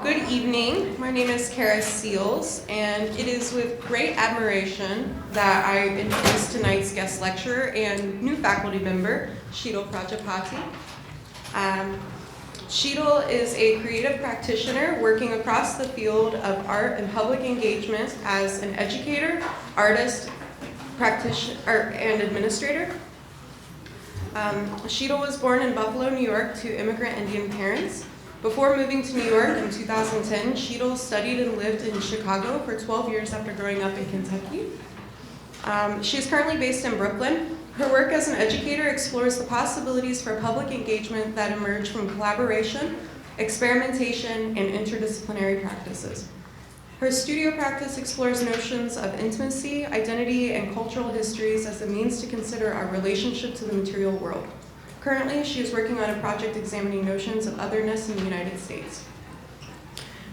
Good evening. My name is Kara Seals, and it is with great admiration that I introduce tonight's guest lecturer and new faculty member, Sheetal Prajapati. Sheetal is a creative practitioner working across the field of art and public engagement as an educator, artist, practitioner, and administrator. Sheetal was born in Buffalo, New York to immigrant Indian parents. Before moving to New York in 2010, Sheetal studied and lived in Chicago for 12 years after growing up in Kentucky. She is currently based in Brooklyn. Her work as an educator explores the possibilities for public engagement that emerge from collaboration, experimentation, and interdisciplinary practices. Her studio practice explores notions of intimacy, identity, and cultural histories as a means to consider our relationship to the material world. Currently, she is working on a project examining notions of otherness in the United States.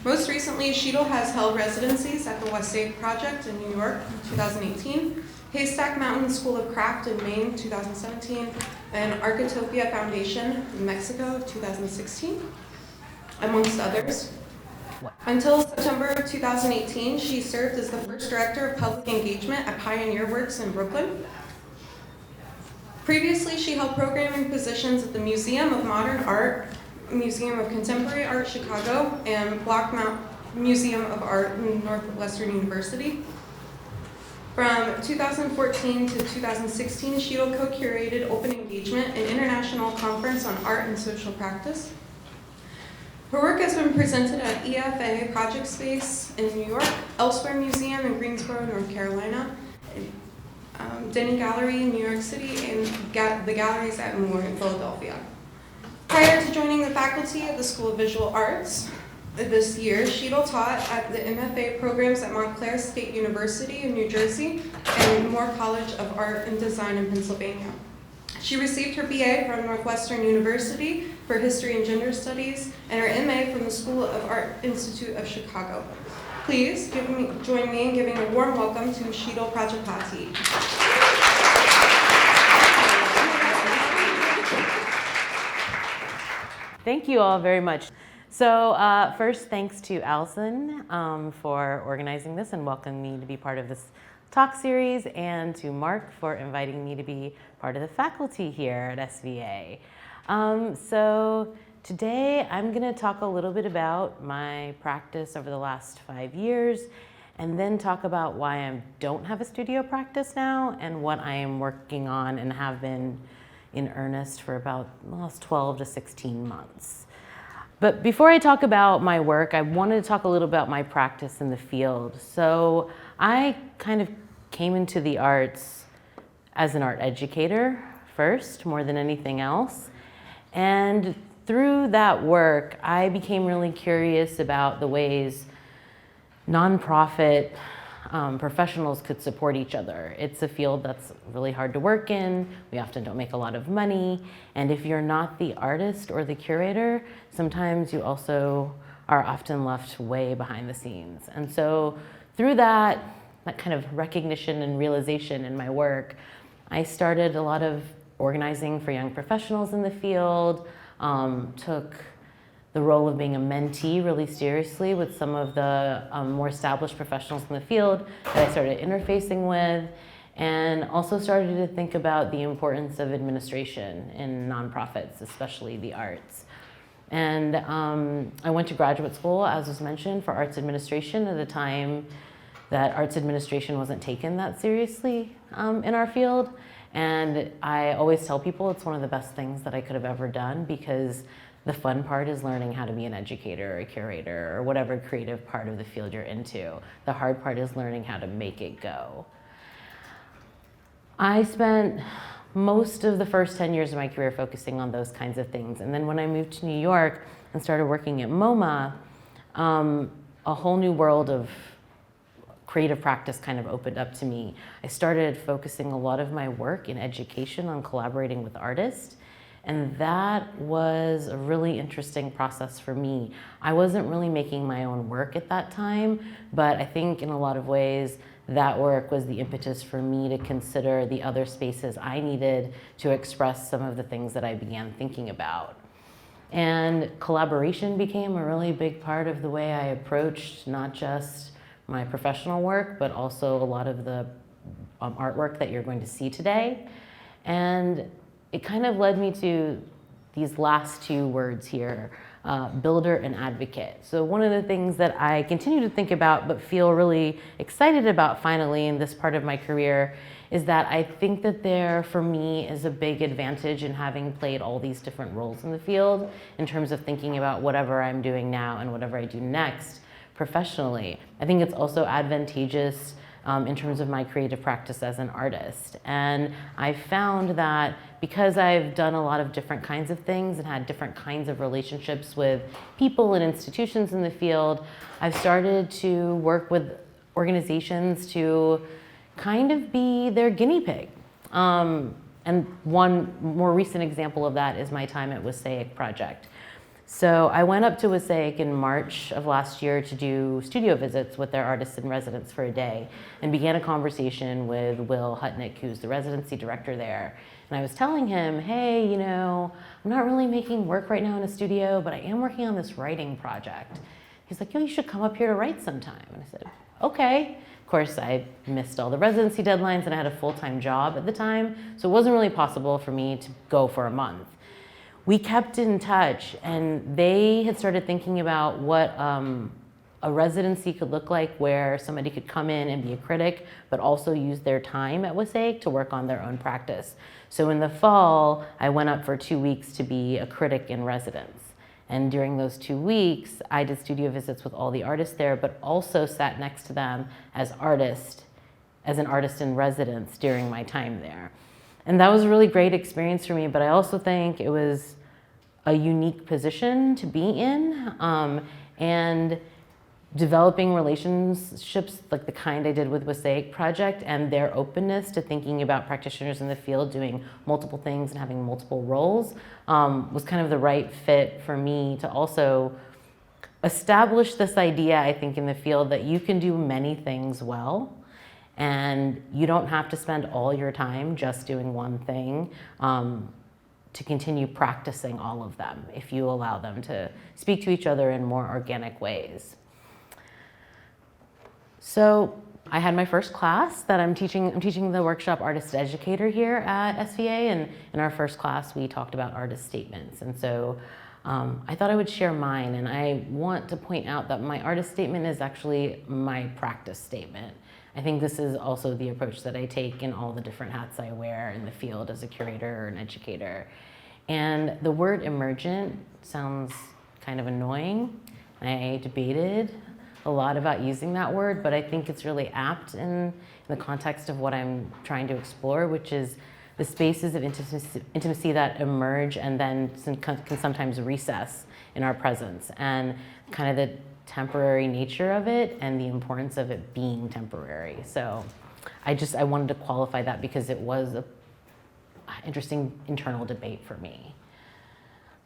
Most recently, Sheetal has held residencies at the Wassaic Project in New York in 2018, Haystack Mountain School of Craft in Maine 2017, and Arquetopia Foundation in Mexico 2016, amongst others. Until September of 2018, she served as the first director of public engagement at Pioneer Works in Brooklyn. Previously, she held programming positions at the Museum of Modern Art, Museum of Contemporary Art Chicago, and Blockmount Museum of Art in Northwestern University. From 2014 to 2016, Sheetal co-curated Open Engagement, an international conference on art and social practice. Her work has been presented at EFA Project Space in New York, Elsewhere Museum in Greensboro, North Carolina, Denny Gallery in New York City, and the galleries at Moore in Philadelphia. Prior to joining the faculty of the School of Visual Arts this year, Sheetal taught at the MFA programs at Montclair State University in New Jersey and Moore College of Art and Design in Pennsylvania. She received her BA from Northwestern University for History and Gender Studies and her MA from the School of Art Institute of Chicago. Please join me in giving a warm welcome to Sheetal Prajapati. Thank you all very much. So first, thanks to Allison for organizing this and welcoming me to be part of this talk series, and to Mark for inviting me to be part of the faculty here at SVA. So today I'm going to talk a little bit about my practice over the last 5 years, and then talk about why I don't have a studio practice now and what I am working on and have been in earnest for about the last 12 to 16 months. But before I talk about my work, I wanted to talk a little about my practice in the field. So I kind of came into the arts as an art educator first, more than anything else. And through that work, I became really curious about the ways nonprofit professionals could support each other. It's a field that's really hard to work in. We often don't make a lot of money. And if you're not the artist or the curator, sometimes you also are often left way behind the scenes. And so through that kind of recognition and realization in my work, I started a lot of organizing for young professionals in the field, took the role of being a mentee really seriously with some of the more established professionals in the field that I started interfacing with, and also started to think about the importance of administration in nonprofits, especially the arts. And I went to graduate school, as was mentioned, for arts administration at a time that arts administration wasn't taken that seriously in our field. And I always tell people it's one of the best things that I could have ever done, because the fun part is learning how to be an educator or a curator or whatever creative part of the field you're into. The hard part is learning how to make it go. I spent most of the first 10 years of my career focusing on those kinds of things. And then when I moved to New York and started working at MoMA, a whole new world of creative practice kind of opened up to me. I started focusing a lot of my work in education on collaborating with artists. And that was a really interesting process for me. I wasn't really making my own work at that time, but I think in a lot of ways that work was the impetus for me to consider the other spaces I needed to express some of the things that I began thinking about. And collaboration became a really big part of the way I approached not just my professional work, but also a lot of the artwork that you're going to see today. And it kind of led me to these last two words here, builder and advocate. So one of the things that I continue to think about but feel really excited about finally in this part of my career is that I think that there, for me, is a big advantage in having played all these different roles in the field in terms of thinking about whatever I'm doing now and whatever I do next professionally. I think it's also advantageous in terms of my creative practice as an artist. And I found that because I've done a lot of different kinds of things and had different kinds of relationships with people and institutions in the field, I've started to work with organizations to kind of be their guinea pig. And one more recent example of that is my time at Wassaic Project. So I went up to Wassaic in March of last year to do studio visits with their artists in residence for a day and began a conversation with Will Hutnick, who's the residency director there. And I was telling him, hey, you know, I'm not really making work right now in a studio, but I am working on this writing project. He's like, yo, you should come up here to write sometime. And I said, okay. Of course, I missed all the residency deadlines and I had a full-time job at the time, so it wasn't really possible for me to go for a month. We kept in touch, and they had started thinking about what a residency could look like where somebody could come in and be a critic, but also use their time at Wassaic to work on their own practice. So in the fall, I went up for 2 weeks to be a critic in residence. And during those 2 weeks, I did studio visits with all the artists there, but also sat next to them as an artist in residence during my time there. And that was a really great experience for me, but I also think it was a unique position to be in, and developing relationships like the kind I did with Wassaic Project and their openness to thinking about practitioners in the field doing multiple things and having multiple roles was kind of the right fit for me to also establish this idea, I think, in the field that you can do many things well. And you don't have to spend all your time just doing one thing to continue practicing all of them if you allow them to speak to each other in more organic ways. So I had my first class that I'm teaching the workshop Artist Educator here at SVA, and in our first class we talked about artist statements. And so I thought I would share mine, and I want to point out that my artist statement is actually my practice statement. I think this is also the approach that I take in all the different hats I wear in the field as a curator or an educator. And the word emergent sounds kind of annoying. I debated a lot about using that word, but I think it's really apt in the context of what I'm trying to explore, which is the spaces of intimacy that emerge and then can sometimes recess in our presence, and kind of the temporary nature of it and the importance of it being temporary. So I wanted to qualify that because it was an interesting internal debate for me.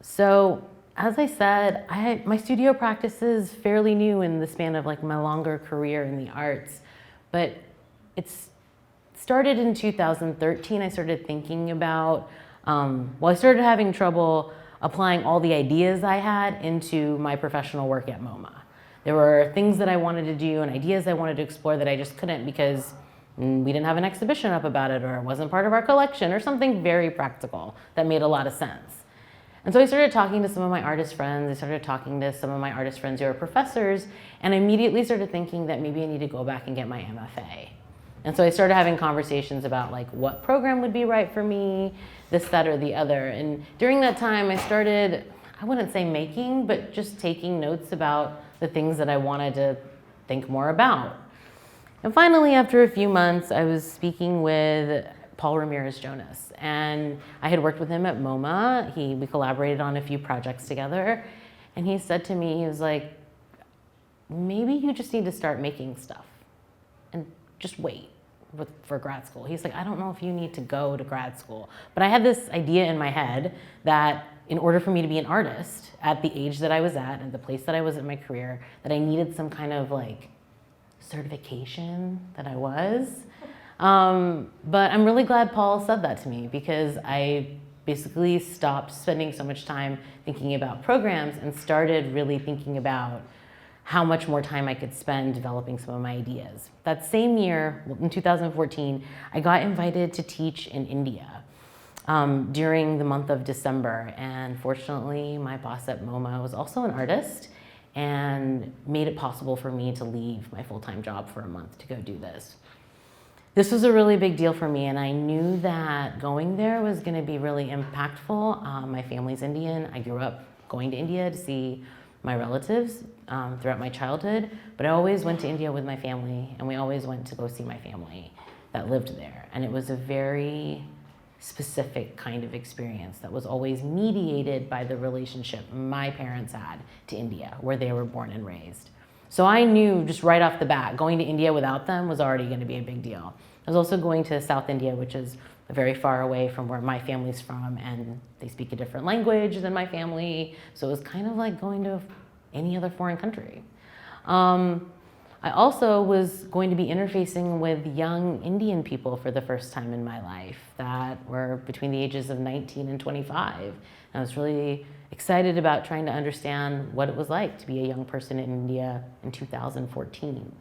So as I said, my studio practice is fairly new in the span of like my longer career in the arts, but it's started in 2013. I started thinking about, I started having trouble applying all the ideas I had into my professional work at MoMA. There were things that I wanted to do and ideas I wanted to explore that I just couldn't because we didn't have an exhibition up about it, or it wasn't part of our collection, or something very practical that made a lot of sense. And so I started talking to some of my artist friends. I started talking to some of my artist friends who are professors, and I immediately started thinking that maybe I need to go back and get my MFA. And so I started having conversations about like what program would be right for me, this, that, or the other. And during that time, I started, I wouldn't say making, but just taking notes about the things that I wanted to think more about. And finally, after a few months, I was speaking with Paul Ramirez-Jonas, and I had worked with him at MoMA. We collaborated on a few projects together, and he said to me, he was like, maybe you just need to start making stuff and just wait for grad school. He's like, I don't know if you need to go to grad school, but I had this idea in my head that in order for me to be an artist at the age that I was at and the place that I was in my career, that I needed some kind of like certification that I was. But I'm really glad Paul said that to me, because I basically stopped spending so much time thinking about programs and started really thinking about how much more time I could spend developing some of my ideas. That same year, in 2014, I got invited to teach in India during the month of December. And fortunately, my boss at MoMA was also an artist and made it possible for me to leave my full-time job for a month to go do this. This was a really big deal for me, and I knew that going there was going to be really impactful. My family's Indian. I grew up going to India to see my relatives throughout my childhood, but I always went to India with my family, and we always went to go see my family that lived there. And it was a very specific kind of experience that was always mediated by the relationship my parents had to India, where they were born and raised. So I knew just right off the bat, going to India without them was already going to be a big deal. I was also going to South India, which is very far away from where my family's from, and they speak a different language than my family. So it was kind of like going to any other foreign country. I also was going to be interfacing with young Indian people for the first time in my life that were between the ages of 19 and 25. And I was really excited about trying to understand what it was like to be a young person in India in 2014.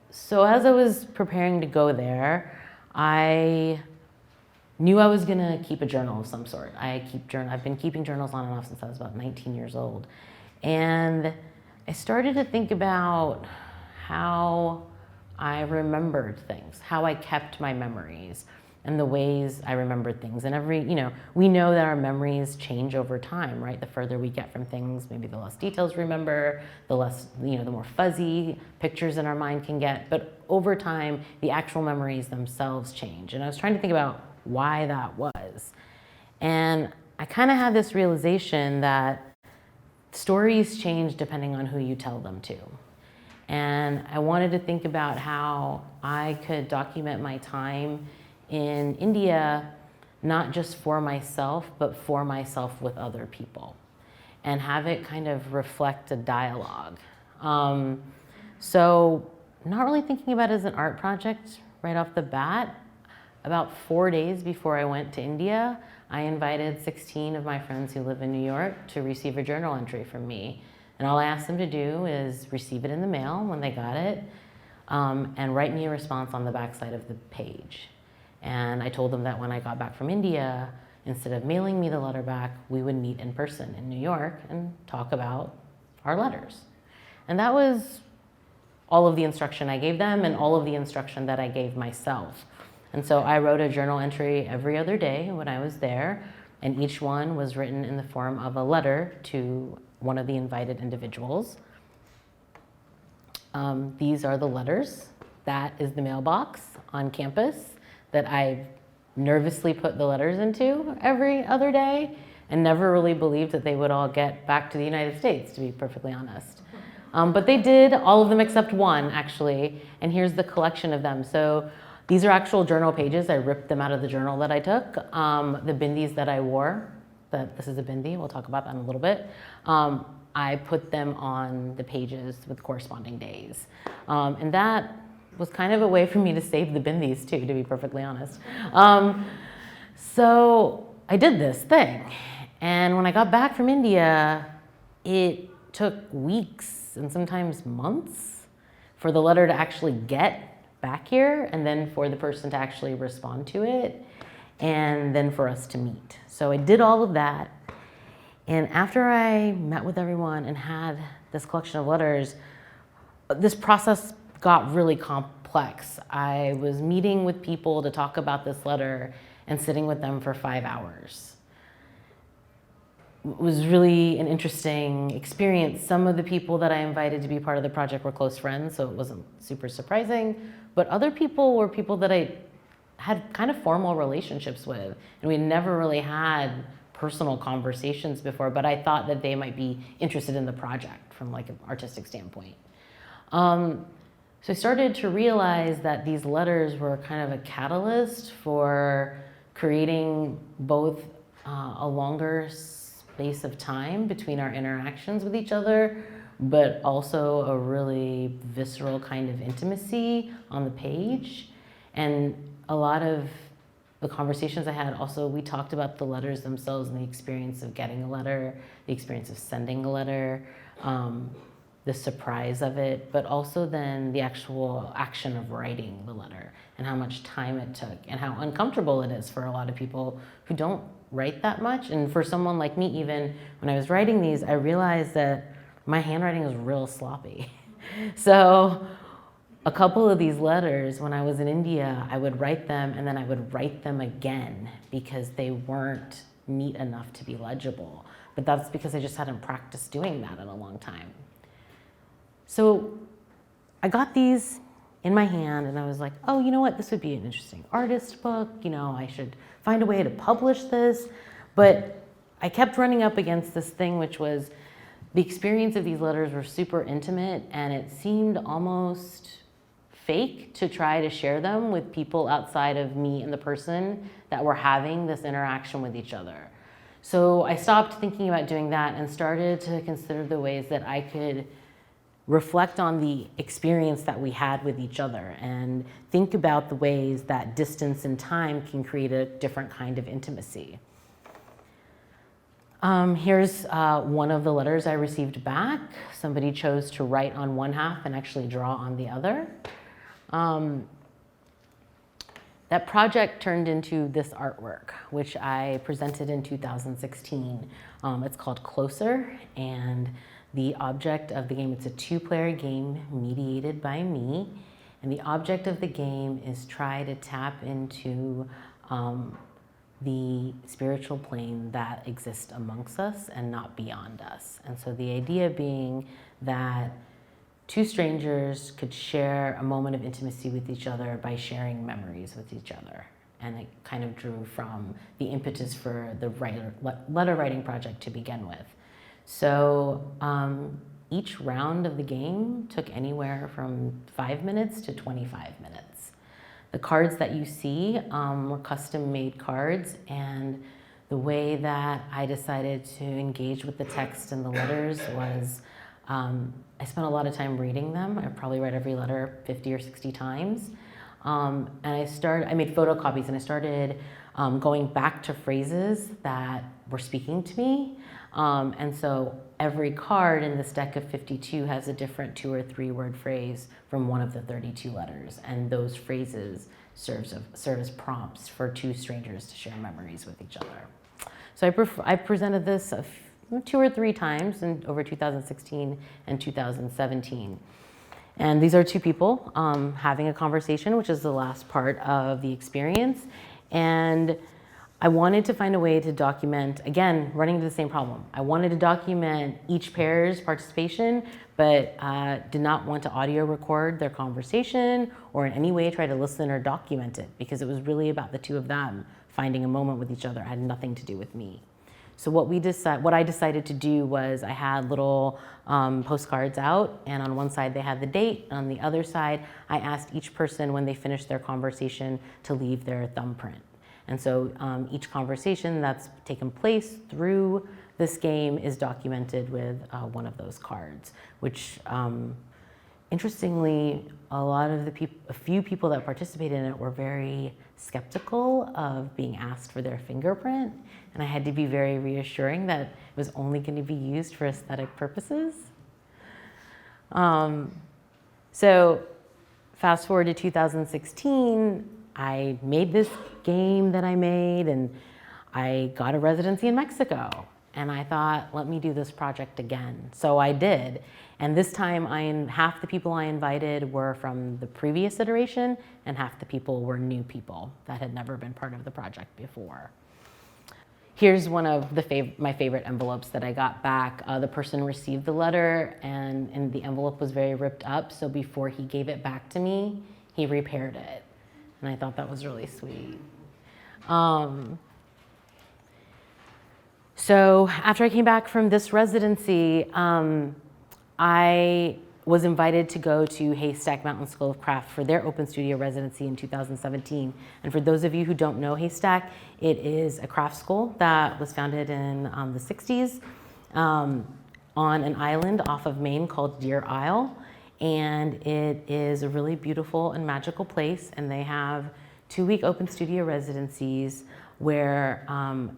So as I was preparing to go there, I knew I was gonna keep a journal of some sort. I've been keeping journals on and off since I was about 19 years old. And I started to think about how I remembered things, how I kept my memories, and the ways I remembered things. And we know that our memories change over time, right? The further we get from things, maybe the less details we remember, the more fuzzy pictures in our mind can get. But over time, the actual memories themselves change. And I was trying to think about why that was. And I kind of had this realization that stories change depending on who you tell them to. And I wanted to think about how I could document my time in India, not just for myself, but for myself with other people, and have it kind of reflect a dialogue. So not really thinking about it as an art project right off the bat. About 4 days before I went to India, I invited 16 of my friends who live in New York to receive a journal entry from me. And all I asked them to do is receive it in the mail when they got it, and write me a response on the backside of the page. And I told them that when I got back from India, instead of mailing me the letter back, we would meet in person in New York and talk about our letters. And that was all of the instruction I gave them and all of the instruction that I gave myself. And so I wrote a journal entry every other day when I was there, and each one was written in the form of a letter to one of the invited individuals. These are the letters. That is the mailbox on campus that I nervously put the letters into every other day, and never really believed that they would all get back to the United States, to be perfectly honest. But they did, all of them except one, actually, and here's the collection of them. So these are actual journal pages. I ripped them out of the journal that I took. The bindis that I wore, this is a bindi, we'll talk about that in a little bit. I put them on the pages with corresponding days. And that was kind of a way for me to save the bindis too, to be perfectly honest. So I did this thing. And when I got back from India, it took weeks and sometimes months for the letter to actually get back here, and then for the person to actually respond to it, and then for us to meet. So I did all of that. And after I met with everyone and had this collection of letters, this process got really complex. I was meeting with people to talk about this letter and sitting with them for 5 hours. It was really an interesting experience. Some of the people that I invited to be part of the project were close friends, so it wasn't super surprising. But other people were people that I had kind of formal relationships with, and we never really had personal conversations before, but I thought that they might be interested in the project from like an artistic standpoint. So I started to realize that these letters were kind of a catalyst for creating both a longer space of time between our interactions with each other, but also a really visceral kind of intimacy on the page. And a lot of the conversations I had, also we talked about the letters themselves and the experience of getting a letter, the experience of sending a letter, the surprise of it, but also then the actual action of writing the letter and how much time it took and how uncomfortable it is for a lot of people who don't write that much. And for someone like me, even when I was writing these, I realized that my handwriting was real sloppy. So a couple of these letters, when I was in India, I would write them and then I would write them again because they weren't neat enough to be legible. But that's because I just hadn't practiced doing that in a long time. So I got these in my hand and I was like, oh, you know what? This would be an interesting artist book. You know, I should find a way to publish this. But I kept running up against this thing, which was the experience of these letters were super intimate and it seemed almost fake to try to share them with people outside of me and the person that were having this interaction with each other. So I stopped thinking about doing that and started to consider the ways that I could reflect on the experience that we had with each other and think about the ways that distance and time can create a different kind of intimacy. Here's one of the letters I received back. Somebody chose to write on one half and actually draw on the other. That project turned into this artwork, which I presented in 2016. It's called Closer, and the object of the game, it's a 2-player game mediated by me, and the object of the game is try to tap into the spiritual plane that exists amongst us and not beyond us. And so the idea being that 2 strangers could share a moment of intimacy with each other by sharing memories with each other. And it kind of drew from the impetus for the letter writing project to begin with. So each round of the game took anywhere from 5 minutes to 25 minutes. The cards that you see were custom-made cards, and the way that I decided to engage with the text and the letters was I spent a lot of time reading them. I probably read every letter 50 or 60 times. And I made photocopies and I started going back to phrases that were speaking to me. And so every card in this deck of 52 has a different 2 or 3 word phrase from one of the 32 letters. And those phrases serve as prompts for 2 strangers to share memories with each other. So I presented this 2 or 3 times in over 2016 and 2017. And these are 2 people having a conversation, which is the last part of the experience. And I wanted to find a way to document, again, running into the same problem. I wanted to document each pair's participation, but did not want to audio record their conversation or in any way try to listen or document it, because it was really about the 2 of them finding a moment with each other. It had nothing to do with me. So what I decided to do was I had little postcards out, and on one side they had the date. On the other side, I asked each person when they finished their conversation to leave their thumbprint. And so each conversation that's taken place through this game is documented with one of those cards, which interestingly, a few people that participated in it were very skeptical of being asked for their fingerprint. And I had to be very reassuring that it was only going to be used for aesthetic purposes. So fast forward to 2016, I made this game that I made, and I got a residency in Mexico. And I thought, let me do this project again. So I did. And this time, half the people I invited were from the previous iteration, and half the people were new people that had never been part of the project before. Here's one of my favorite envelopes that I got back. The person received the letter, and the envelope was very ripped up. So before he gave it back to me, he repaired it. And I thought that was really sweet. So after I came back from this residency, I was invited to go to Haystack Mountain School of Craft for their open studio residency in 2017. And for those of you who don't know Haystack, it is a craft school that was founded in the 60s on an island off of Maine called Deer Isle. And it is a really beautiful and magical place. And they have 2-week open studio residencies where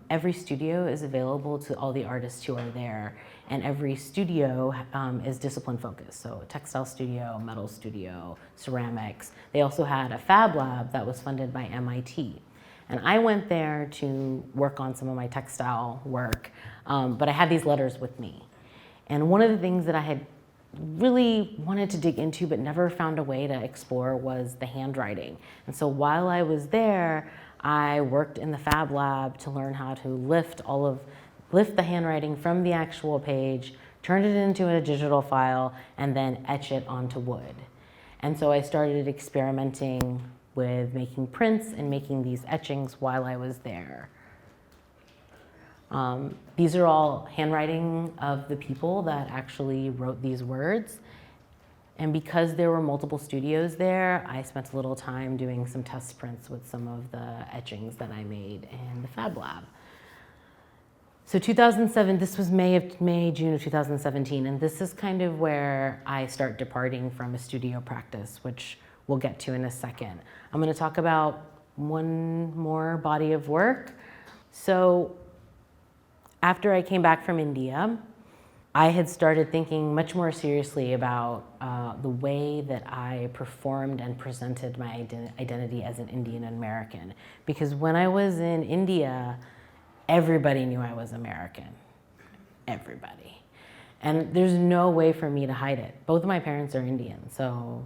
every studio is available to all the artists who are there. And every studio is discipline focused. So textile studio, metal studio, ceramics. They also had a fab lab that was funded by MIT. And I went there to work on some of my textile work, but I had these letters with me. And one of the things that I had really wanted to dig into but never found a way to explore was the handwriting. And so while I was there, I worked in the fab lab to learn how to lift the handwriting from the actual page, turn it into a digital file, and then etch it onto wood. And so I started experimenting with making prints and making these etchings while I was there. These are all handwriting of the people that actually wrote these words. And because there were multiple studios there, I spent a little time doing some test prints with some of the etchings that I made in the Fab Lab. So 2007, this was June of 2017, and this is kind of where I start departing from a studio practice, which we'll get to in a second. I'm gonna talk about one more body of work. So after I came back from India, I had started thinking much more seriously about the way that I performed and presented my identity as an Indian American. Because when I was in India, everybody knew I was American. Everybody. And there's no way for me to hide it. Both of my parents are Indian, so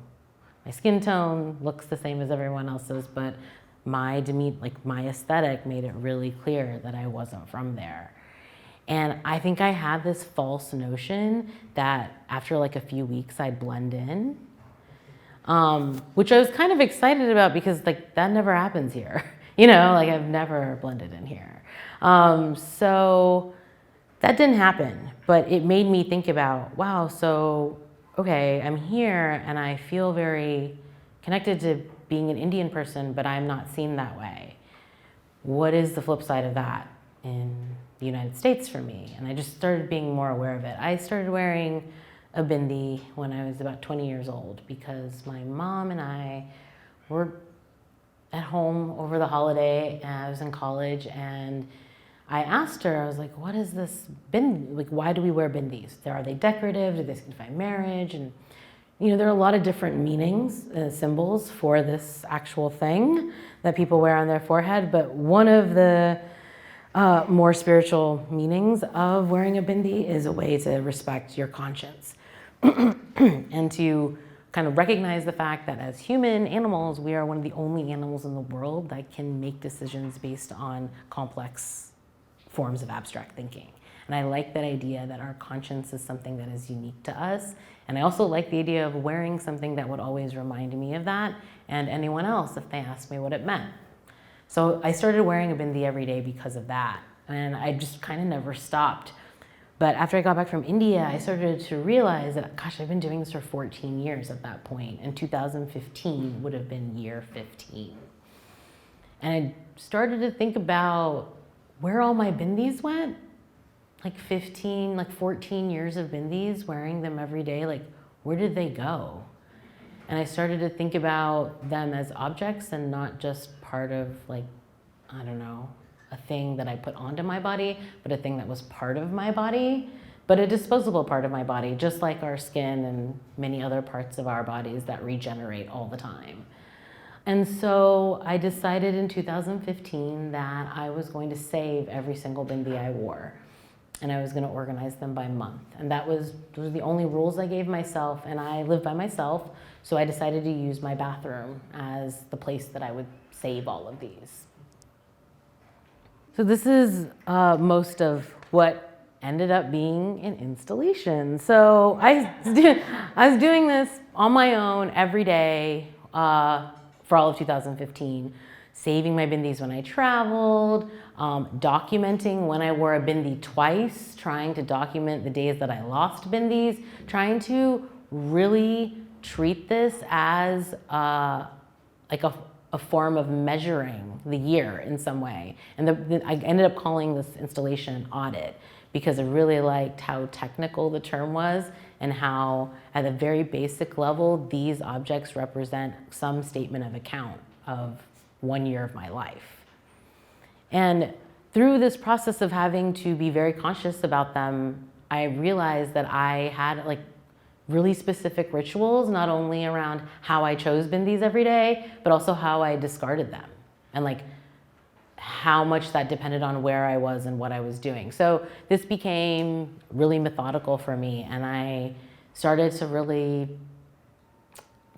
my skin tone looks the same as everyone else's, but my aesthetic made it really clear that I wasn't from there. And I think I had this false notion that after like a few weeks I'd blend in, which I was kind of excited about because like that never happens here. You know, like I've never blended in here. So that didn't happen, but it made me think about, wow, so, okay, I'm here and I feel very connected to being an Indian person, but I'm not seen that way. What is the flip side of that in the United States for me? And I just started being more aware of it. I started wearing a bindi when I was about 20 years old because my mom and I were at home over the holiday, and I was in college, and I asked her, I was like, what is this bindi? Like, why do we wear bindis? Are they decorative? Do they signify marriage? And you know, there are a lot of different meanings, symbols for this actual thing that people wear on their forehead, but one of the more spiritual meanings of wearing a bindi is a way to respect your conscience and to kind of recognize the fact that as human animals, we are one of the only animals in the world that can make decisions based on complex forms of abstract thinking. And I like that idea that our conscience is something that is unique to us. And I also like the idea of wearing something that would always remind me of that and anyone else if they asked me what it meant. So I started wearing a bindi every day because of that. And I just kind of never stopped. But after I got back from India, I started to realize that, gosh, I've been doing this for 14 years at that point. And 2015 would have been year 15. And I started to think about where all my bindis went. Like 14 years of bindis, wearing them every day, like where did they go? And I started to think about them as objects and not just part of like, I don't know, a thing that I put onto my body, but a thing that was part of my body, but a disposable part of my body, just like our skin and many other parts of our bodies that regenerate all the time. And so I decided in 2015 that I was going to save every single bindi I wore. And I was going to organize them by month. And those were the only rules I gave myself, and I live by myself, so I decided to use my bathroom as the place that I would save all of these. So this is most of what ended up being an installation. So I was doing this on my own every day for all of 2015, saving my bindis when I traveled, documenting when I wore a bindi twice, trying to document the days that I lost bindis, trying to really treat this as like a form of measuring the year in some way. And I ended up calling this installation an audit because I really liked how technical the term was and how at a very basic level, these objects represent some statement of account of 1 year of my life. And through this process of having to be very conscious about them, I realized that I had like really specific rituals, not only around how I chose bindis every day, but also how I discarded them, and like how much that depended on where I was and what I was doing. So this became really methodical for me, and I started to really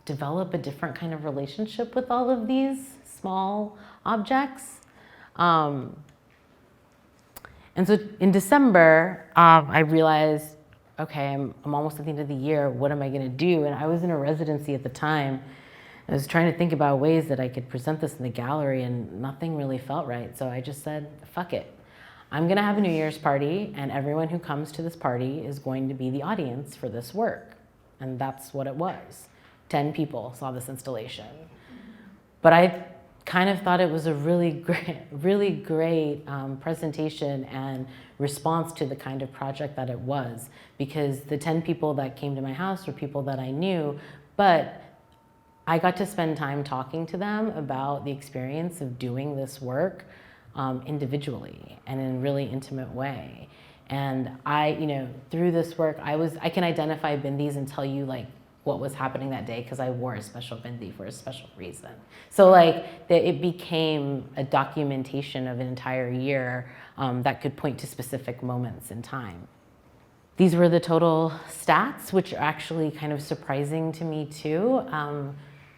develop a different kind of relationship with all of these small objects. And so in December, I realized, okay, I'm almost at the end of the year. What am I going to do? And I was in a residency at the time. I was trying to think about ways that I could present this in the gallery, and nothing really felt right. So I just said, fuck it. I'm going to have a New Year's party, and everyone who comes to this party is going to be the audience for this work. And that's what it was. 10 people saw this installation. But I kind of thought it was a really great presentation and response to the kind of project that it was, because the 10 people that came to my house were people that I knew, but I got to spend time talking to them about the experience of doing this work individually and in a really intimate way. And through this work, I can identify bindis and tell you like what was happening that day because I wore a special bindi for a special reason. So like it became a documentation of an entire year that could point to specific moments in time. These were the total stats, which are actually kind of surprising to me too.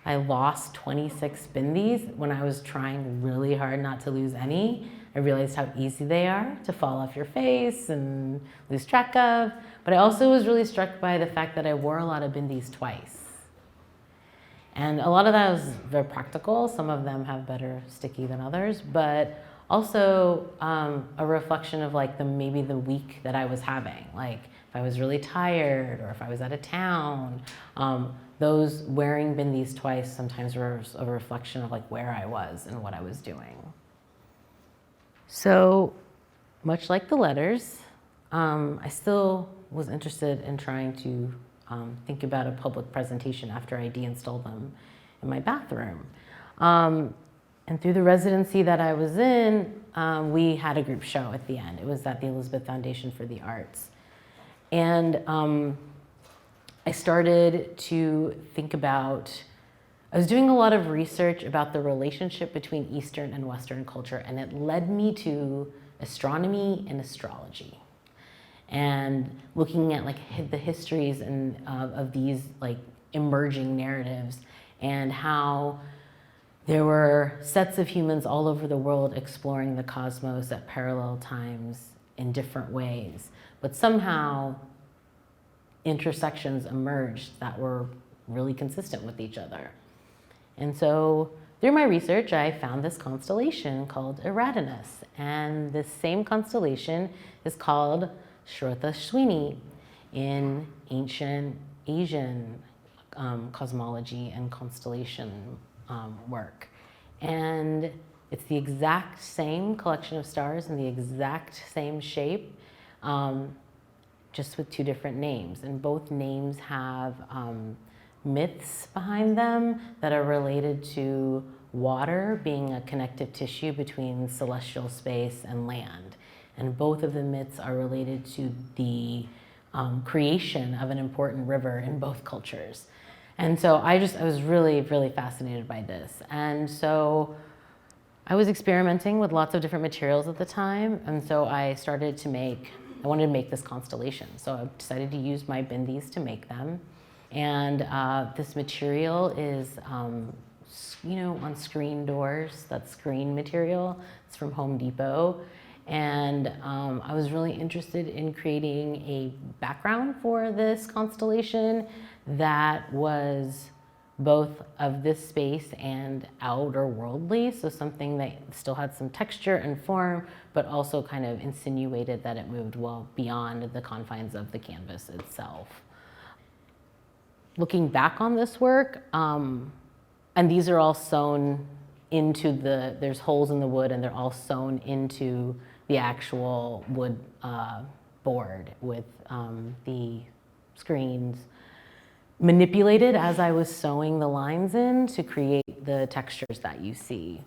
I lost 26 bindis when I was trying really hard not to lose any. I realized how easy they are to fall off your face and lose track of. But I also was really struck by the fact that I wore a lot of bindis twice. And a lot of that was very practical. Some of them have better sticky than others, but also a reflection of like maybe the week that I was having. Like if I was really tired or if I was out of town, those wearing bindis twice sometimes were a reflection of like where I was and what I was doing. So much like the letters, I still was interested in trying to think about a public presentation after I deinstalled them in my bathroom. And through the residency that I was in, we had a group show at the end. It was at the Elizabeth Foundation for the Arts. And I started to think about, I was doing a lot of research about the relationship between Eastern and Western culture, and it led me to astronomy and astrology. And looking at like the histories and of these like emerging narratives, and how there were sets of humans all over the world exploring the cosmos at parallel times in different ways, but somehow intersections emerged that were really consistent with each other. And so through my research, I found this constellation called Otherness, and this same constellation is called Shrothashwini in ancient Asian cosmology and constellation work. And it's the exact same collection of stars in the exact same shape, just with two different names. And both names have myths behind them that are related to water being a connective tissue between celestial space and land. And both of the myths are related to the creation of an important river in both cultures. And so I was really, really fascinated by this. And so I was experimenting with lots of different materials at the time. And so I started to I wanted to make this constellation. So I decided to use my bindis to make them. And this material is, on screen doors, that's screen material. It's from Home Depot. And I was really interested in creating a background for this constellation that was both of this space and outer worldly, so something that still had some texture and form, but also kind of insinuated that it moved well beyond the confines of the canvas itself. Looking back on this work, and these are all sewn into there's holes in the wood, and they're all sewn into the actual wood board with the screens manipulated as I was sewing the lines in to create the textures that you see.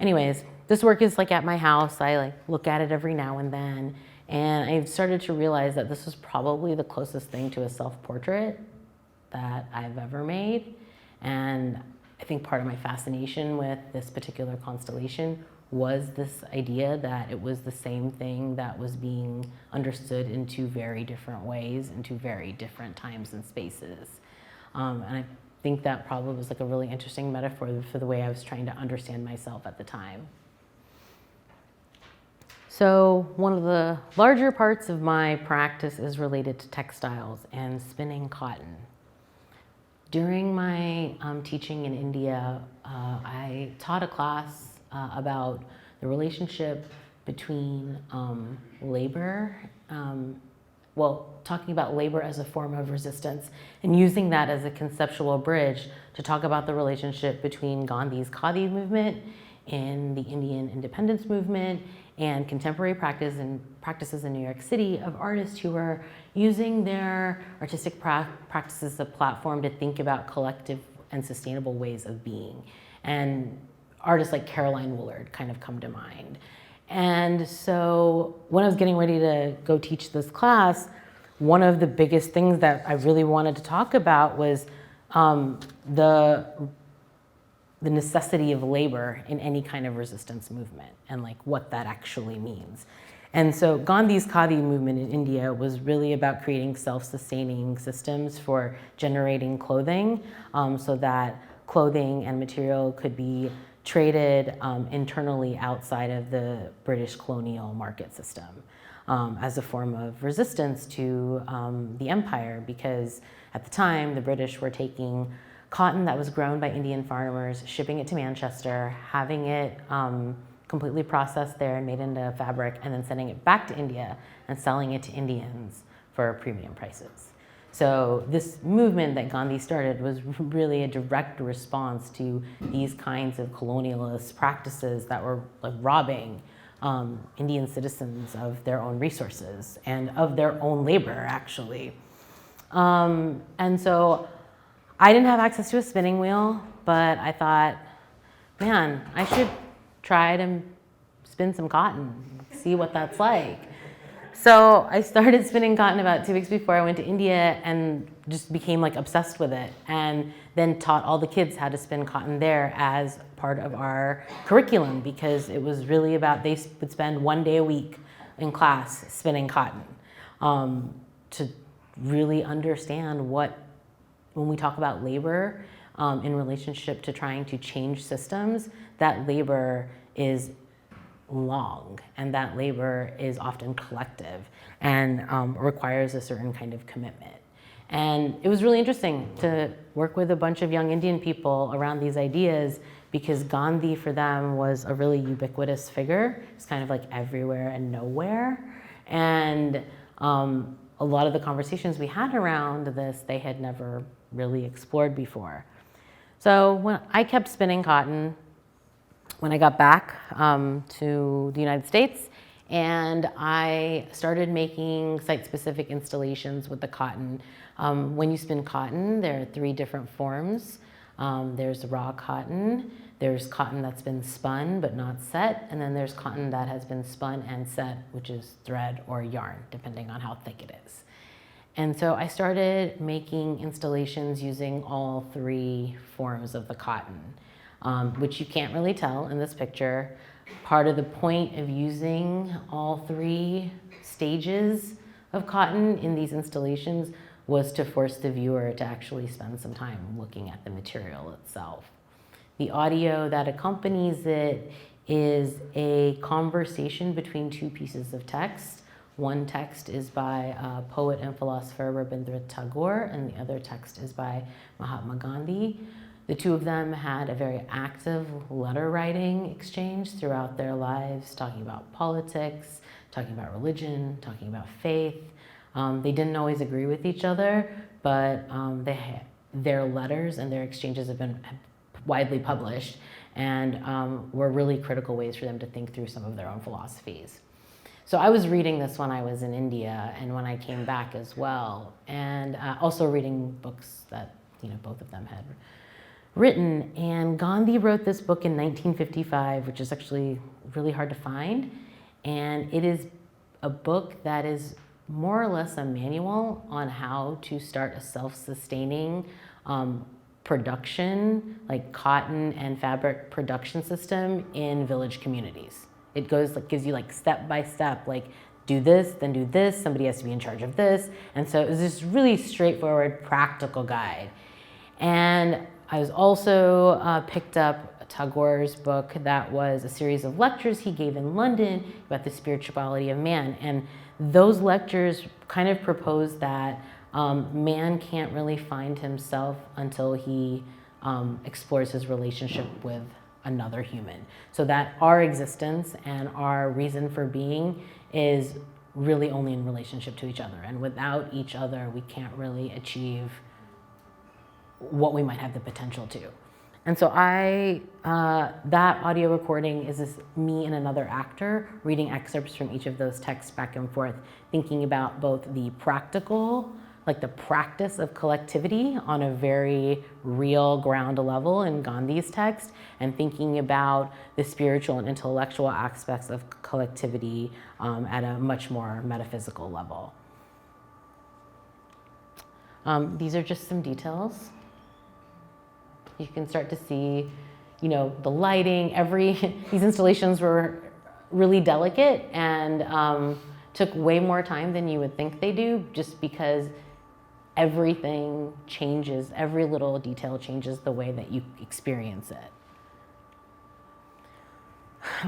anyways, this work is like at my house. I like look at it every now and then. And I started to realize that this was probably the closest thing to a self-portrait that I've ever made. And I think part of my fascination with this particular constellation was this idea that it was the same thing that was being understood in two very different ways, in two very different times and spaces. And I think that probably was like a really interesting metaphor for the way I was trying to understand myself at the time. So one of the larger parts of my practice is related to textiles and spinning cotton. During my teaching in India, I taught a class about the relationship between labor, talking about labor as a form of resistance and using that as a conceptual bridge to talk about the relationship between Gandhi's Khadi movement and the Indian independence movement and contemporary practices in New York City of artists who are using their artistic practices as a platform to think about collective and sustainable ways of being. And artists like Caroline Woolard kind of come to mind. And so when I was getting ready to go teach this class, one of the biggest things that I really wanted to talk about was the necessity of labor in any kind of resistance movement and like what that actually means. And so Gandhi's Khadi movement in India was really about creating self-sustaining systems for generating clothing so that clothing and material could be traded internally outside of the British colonial market system as a form of resistance to the empire, because at the time the British were taking cotton that was grown by Indian farmers, shipping it to Manchester, having it completely processed there and made into fabric, and then sending it back to India and selling it to Indians for premium prices. So this movement that Gandhi started was really a direct response to these kinds of colonialist practices that were like robbing Indian citizens of their own resources and of their own labor, actually. And so I didn't have access to a spinning wheel, but I thought, man, I should try to spin some cotton, see what that's like. So I started spinning cotton about 2 weeks before I went to India and just became like obsessed with it, and then taught all the kids how to spin cotton there as part of our curriculum, because it was really about, they would spend 1 day a week in class spinning cotton to really understand what, when we talk about labor in relationship to trying to change systems, that labor is long and that labor is often collective and requires a certain kind of commitment. And it was really interesting to work with a bunch of young Indian people around these ideas, because Gandhi for them was a really ubiquitous figure. It's kind of like everywhere and nowhere. And a lot of the conversations we had around this, they had never really explored before. So when I kept spinning cotton, when I got back to the United States, and I started making site-specific installations with the cotton. When you spin cotton, there are 3 different forms. There's raw cotton, there's cotton that's been spun but not set, and then there's cotton that has been spun and set, which is thread or yarn, depending on how thick it is. And so I started making installations using all 3 forms of the cotton, which you can't really tell in this picture. Part of the point of using all 3 stages of cotton in these installations was to force the viewer to actually spend some time looking at the material itself. The audio that accompanies it is a conversation between 2 pieces of text. One text is by poet and philosopher Rabindranath Tagore, and the other text is by Mahatma Gandhi. The 2 of them had a very active letter writing exchange throughout their lives, talking about politics, talking about religion, talking about faith. They didn't always agree with each other, but their letters and their exchanges have been widely published, and were really critical ways for them to think through some of their own philosophies. So I was reading this when I was in India and when I came back as well, and also reading books that both of them had written. And Gandhi wrote this book in 1955, which is actually really hard to find. And it is a book that is more or less a manual on how to start a self-sustaining production, like cotton and fabric production system in village communities. It goes, like, gives you like step by step, like do this, then do this, somebody has to be in charge of this. And so it was this really straightforward, practical guide. And I was also picked up Tagore's book that was a series of lectures he gave in London about the spirituality of man. And those lectures kind of proposed that man can't really find himself until he explores his relationship with another human. So that our existence and our reason for being is really only in relationship to each other. And without each other, we can't really achieve what we might have the potential to. And so that audio recording is this me and another actor reading excerpts from each of those texts back and forth, thinking about both the practical, like the practice of collectivity on a very real ground level in Gandhi's text, and thinking about the spiritual and intellectual aspects of collectivity at a much more metaphysical level. These are just some details. You can start to see, you know, the lighting. These installations were really delicate and took way more time than you would think they do, just because everything changes, every little detail changes the way that you experience it.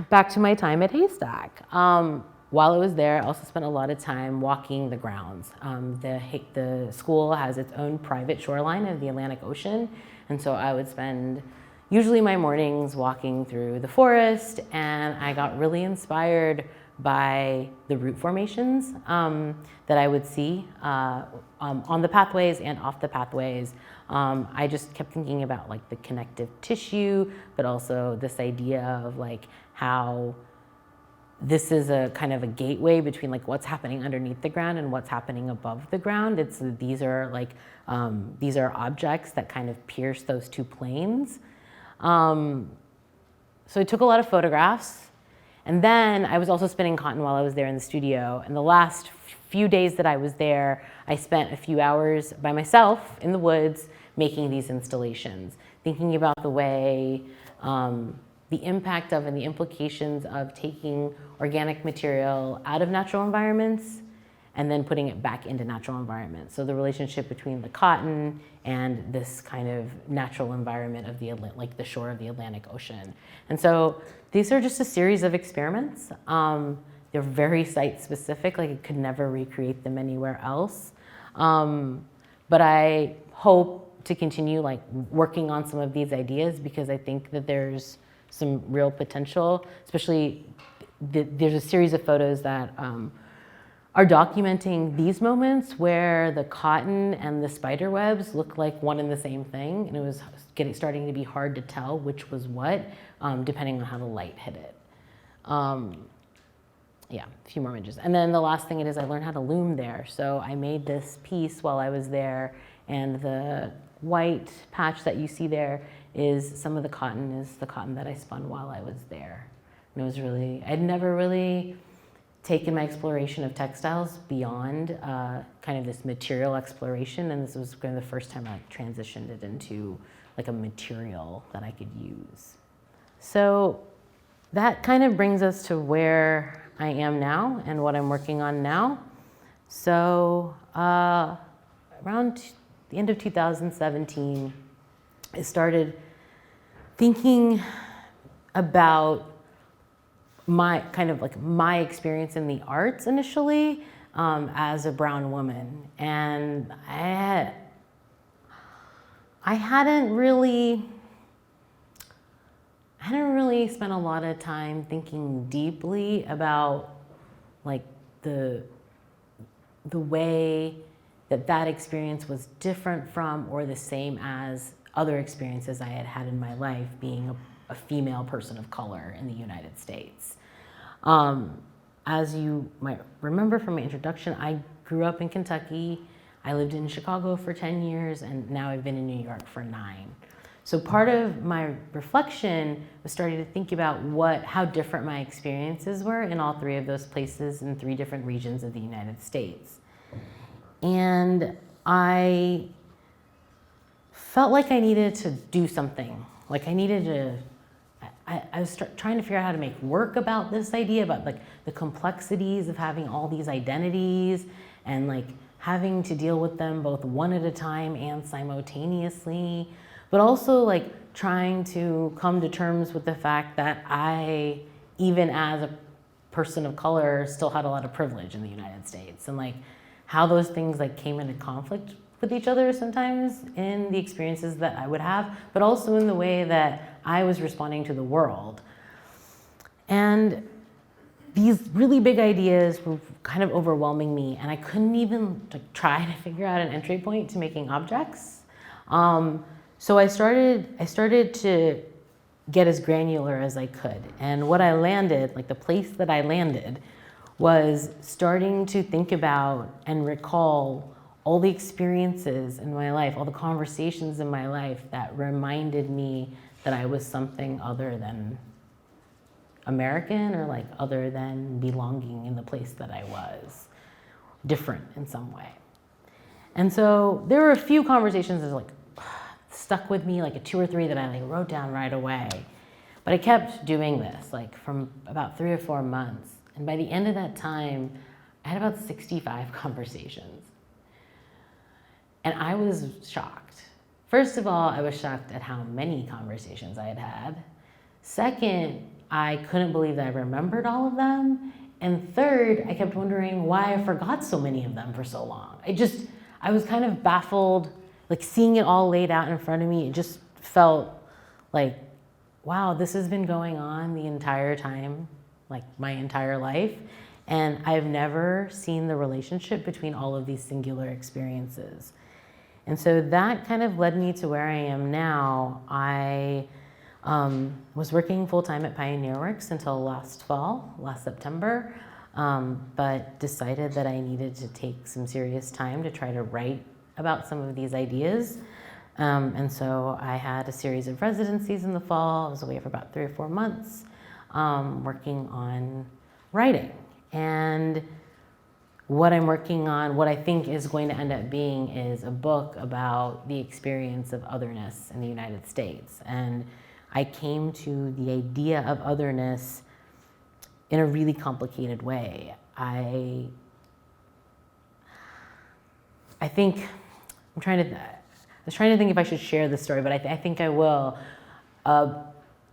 Back to my time at Haystack. While I was there, I also spent a lot of time walking the grounds. The school has its own private shoreline of the Atlantic Ocean, and so I would spend usually my mornings walking through the forest, and I got really inspired by the root formations that I would see on the pathways and off the pathways. I just kept thinking about like the connective tissue, but also this idea of like how this is a kind of a gateway between like what's happening underneath the ground and what's happening above the ground. These are objects that kind of pierce those two planes. So I took a lot of photographs. And then I was also spinning cotton while I was there in the studio. And the last few days that I was there, I spent a few hours by myself in the woods making these installations, thinking about the way, the impact of and the implications of taking organic material out of natural environments and then putting it back into natural environments. So the relationship between the cotton and this kind of natural environment of the shore of the Atlantic Ocean. And so these are just a series of experiments. They're very site specific, like I could never recreate them anywhere else. But I hope to continue like working on some of these ideas because I think that there's some real potential, especially there's a series of photos that are documenting these moments where the cotton and the spider webs look like one and the same thing, and it was starting to be hard to tell which was what, depending on how the light hit it. Yeah, a few more images. And then the last thing I learned how to loom there. So I made this piece while I was there, and the white patch that you see there is some of the cotton that I spun while I was there. And it was really, I'd never really taken my exploration of textiles beyond kind of this material exploration, and this was kind of the first time I transitioned it into like a material that I could use. So that kind of brings us to where I am now and what I'm working on now. So around the end of 2017, I started thinking about my experience in the arts initially as a brown woman. And I hadn't really spent a lot of time thinking deeply about like the way that experience was different from or the same as other experiences I had had in my life being a female person of color in the United States. As you might remember from my introduction, I grew up in Kentucky. I lived in Chicago for 10 years, and now I've been in New York for 9. So part of my reflection was starting to think about how different my experiences were in all three of those places in three different regions of the United States. And I felt like I needed to do something. Like I needed to, I was trying to figure out how to make work about this idea, about like the complexities of having all these identities and like having to deal with them both one at a time and simultaneously, but also like trying to come to terms with the fact that I, even as a person of color, still had a lot of privilege in the United States, and like how those things like came into conflict with each other sometimes in the experiences that I would have, but also in the way that I was responding to the world. And these really big ideas were kind of overwhelming me, and I couldn't even try to figure out an entry point to making objects. So I started to get as granular as I could. And what I landed, like the place that I landed, was starting to think about and recall all the experiences in my life, all the conversations in my life that reminded me that I was something other than American, or like other than belonging in the place that I was, different in some way. And so there were a few conversations that like stuck with me, like 2 or 3 that I like wrote down right away. But I kept doing this like from about 3 or 4 months. And by the end of that time, I had about 65 conversations. And I was shocked. First of all, I was shocked at how many conversations I had had. Second, I couldn't believe that I remembered all of them. And third, I kept wondering why I forgot so many of them for so long. I was kind of baffled, like seeing it all laid out in front of me. It just felt like, wow, this has been going on the entire time, like my entire life. And I've never seen the relationship between all of these singular experiences. And so that kind of led me to where I am now. I was working full-time at Pioneer Works until last September, but decided that I needed to take some serious time to try to write about some of these ideas. And so I had a series of residencies in the fall. I was away for about 3 or 4 months, working on writing. And what I'm working on, what I think is going to end up being, is a book about the experience of otherness in the United States. And I came to the idea of otherness in a really complicated way. I think, I was trying to think if I should share this story, but I think I will.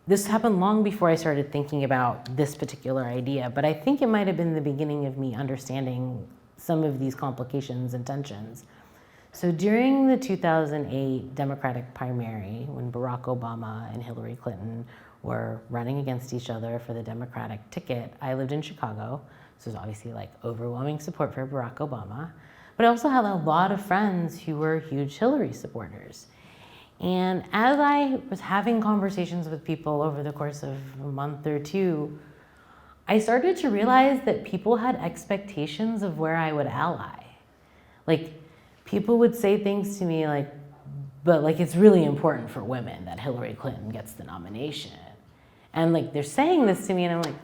This happened long before I started thinking about this particular idea, but I think it might have been the beginning of me understanding some of these complications and tensions. So during the 2008 Democratic primary, when Barack Obama and Hillary Clinton were running against each other for the Democratic ticket, I lived in Chicago, so there's obviously like overwhelming support for Barack Obama, but I also had a lot of friends who were huge Hillary supporters. And as I was having conversations with people over the course of a month or 2, I started to realize that people had expectations of where I would ally. Like, people would say things to me like, but like, it's really important for women that Hillary Clinton gets the nomination. And like, they're saying this to me and I'm like,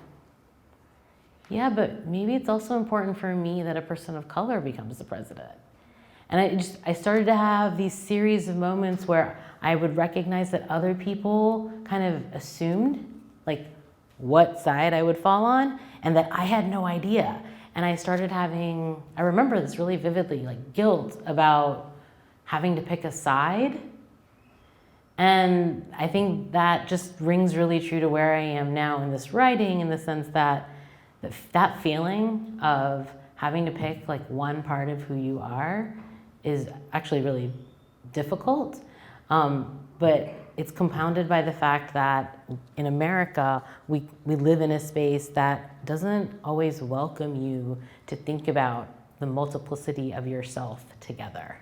yeah, but maybe it's also important for me that a person of color becomes the president. And I started to have these series of moments where I would recognize that other people kind of assumed like what side I would fall on, and that I had no idea. And I started having, I remember this really vividly, like guilt about having to pick a side. And I think that just rings really true to where I am now in this writing, in the sense that that feeling of having to pick like one part of who you are is actually really difficult, but it's compounded by the fact that in America, we live in a space that doesn't always welcome you to think about the multiplicity of yourself together.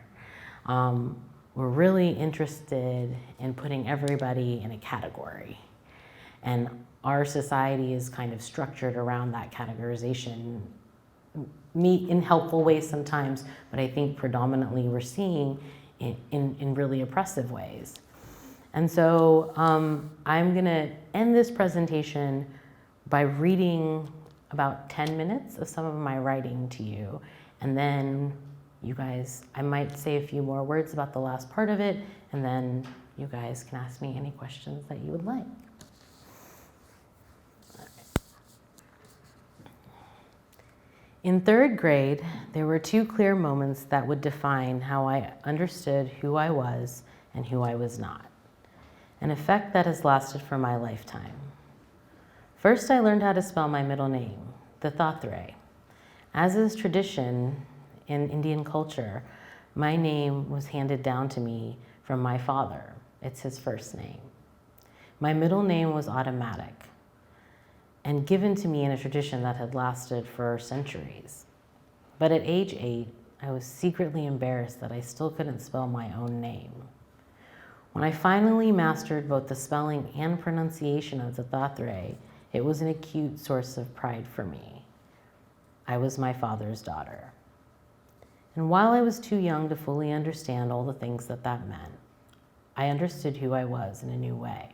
We're really interested in putting everybody in a category, and our society is kind of structured around that categorization, in helpful ways sometimes, but I think predominantly we're seeing in really oppressive ways. And so I'm gonna end this presentation by reading about 10 minutes of some of my writing to you. And then you guys, I might say a few more words about the last part of it, and then you guys can ask me any questions that you would like. In third grade, there were two clear moments that would define how I understood who I was and who I was not, an effect that has lasted for my lifetime. First, I learned how to spell my middle name, the Thathre. As is tradition in Indian culture, my name was handed down to me from my father. It's his first name. My middle name was automatic and given to me in a tradition that had lasted for centuries. But at age 8, I was secretly embarrassed that I still couldn't spell my own name. When I finally mastered both the spelling and pronunciation of the Thathre, it was an acute source of pride for me. I was my father's daughter. And while I was too young to fully understand all the things that meant, I understood who I was in a new way.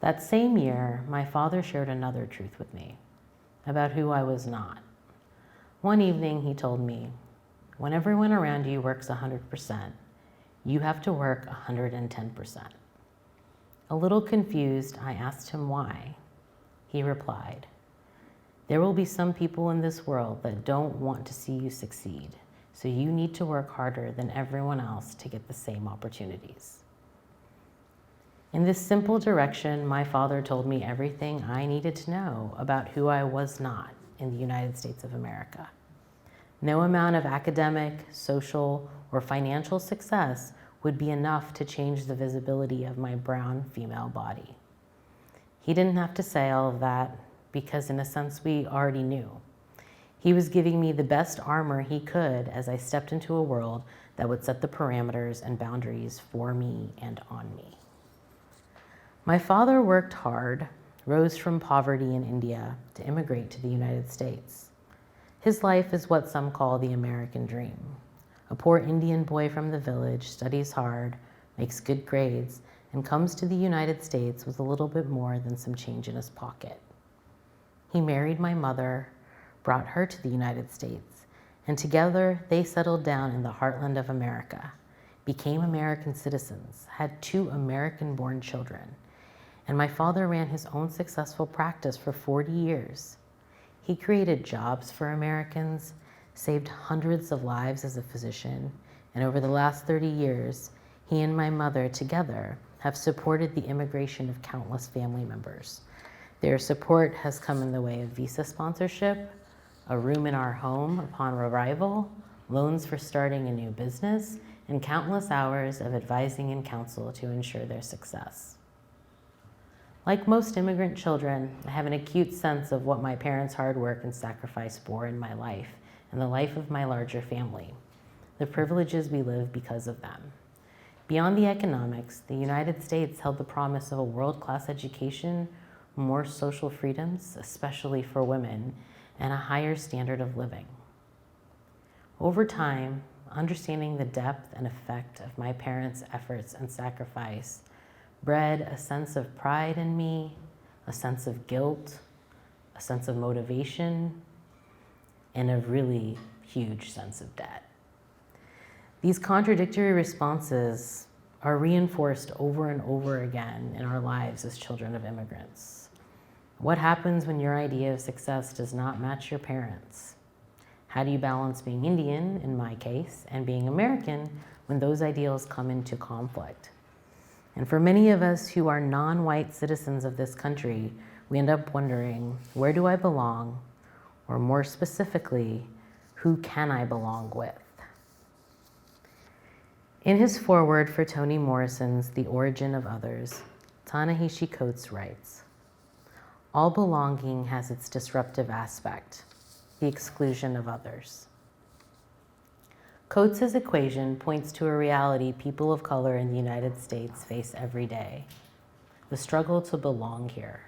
That same year, my father shared another truth with me about who I was not. One evening, he told me, when everyone around you works 100%, you have to work 110%. A little confused, I asked him why. He replied, there will be some people in this world that don't want to see you succeed, so you need to work harder than everyone else to get the same opportunities. In this simple direction, my father told me everything I needed to know about who I was not in the United States of America. No amount of academic, social, or financial success would be enough to change the visibility of my brown female body. He didn't have to say all of that because in a sense we already knew. He was giving me the best armor he could as I stepped into a world that would set the parameters and boundaries for me and on me. My father worked hard, rose from poverty in India to immigrate to the United States. His life is what some call the American dream. A poor Indian boy from the village studies hard, makes good grades, and comes to the United States with a little bit more than some change in his pocket. He married my mother, brought her to the United States, and together they settled down in the heartland of America, became American citizens, had 2 American-born children, and my father ran his own successful practice for 40 years. He created jobs for Americans, saved hundreds of lives as a physician, and over the last 30 years, he and my mother together have supported the immigration of countless family members. Their support has come in the way of visa sponsorship, a room in our home upon arrival, loans for starting a new business, and countless hours of advising and counsel to ensure their success. Like most immigrant children, I have an acute sense of what my parents' hard work and sacrifice bore in my life and the life of my larger family, the privileges we live because of them. Beyond the economics, the United States held the promise of a world-class education, more social freedoms, especially for women, and a higher standard of living. Over time, understanding the depth and effect of my parents' efforts and sacrifice bred a sense of pride in me, a sense of guilt, a sense of motivation, and a really huge sense of debt. These contradictory responses are reinforced over and over again in our lives as children of immigrants. What happens when your idea of success does not match your parents'? How do you balance being Indian, in my case, and being American when those ideals come into conflict? And for many of us who are non-white citizens of this country, we end up wondering, where do I belong? Or more specifically, who can I belong with? In his foreword for Toni Morrison's The Origin of Others, Ta-Nehisi Coates writes, all belonging has its disruptive aspect, the exclusion of others. Coates' equation points to a reality people of color in the United States face every day, the struggle to belong here.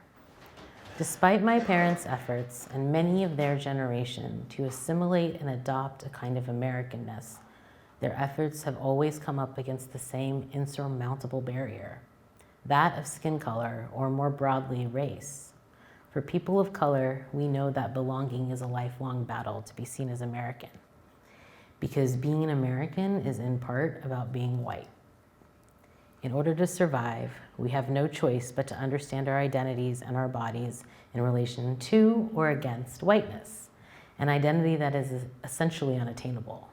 Despite my parents' efforts and many of their generation to assimilate and adopt a kind of Americanness, their efforts have always come up against the same insurmountable barrier, that of skin color, or more broadly, race. For people of color, we know that belonging is a lifelong battle to be seen as American, because being an American is in part about being white. In order to survive, we have no choice but to understand our identities and our bodies in relation to or against whiteness, an identity that is essentially unattainable.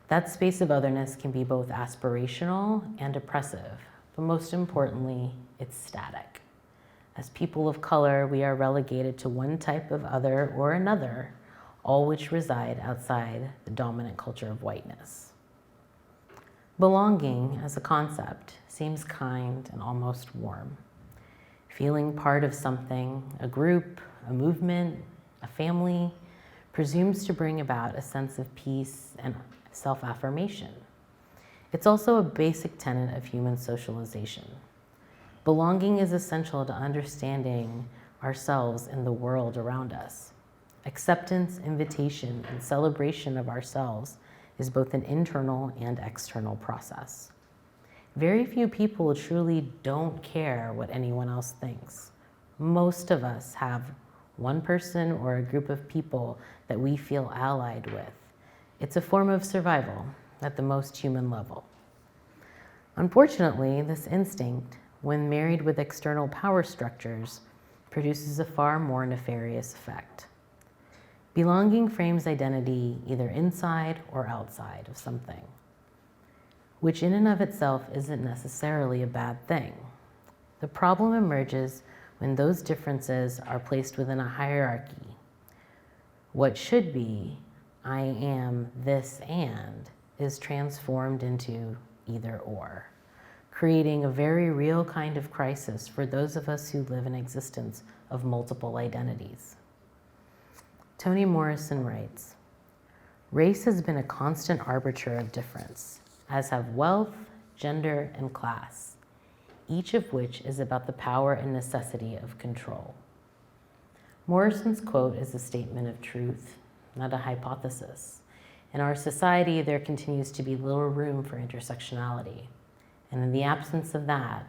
That space of otherness can be both aspirational and oppressive, but most importantly, it's static. As people of color, we are relegated to one type of other or another, all which reside outside the dominant culture of whiteness. Belonging as a concept seems kind and almost warm. Feeling part of something, a group, a movement, a family, presumes to bring about a sense of peace and self-affirmation. It's also a basic tenet of human socialization. Belonging is essential to understanding ourselves in the world around us. Acceptance, invitation, and celebration of ourselves is both an internal and external process. Very few people truly don't care what anyone else thinks. Most of us have one person or a group of people that we feel allied with. It's a form of survival at the most human level. Unfortunately, this instinct, when married with external power structures, produces a far more nefarious effect. Belonging frames identity either inside or outside of something, which in and of itself isn't necessarily a bad thing. The problem emerges when those differences are placed within a hierarchy. What should be, I am this and, is transformed into either or, creating a very real kind of crisis for those of us who live in existence of multiple identities. Toni Morrison writes, "Race has been a constant arbiter of difference, as have wealth, gender, and class, each of which is about the power and necessity of control." Morrison's quote is a statement of truth, not a hypothesis. In our society, there continues to be little room for intersectionality, and in the absence of that,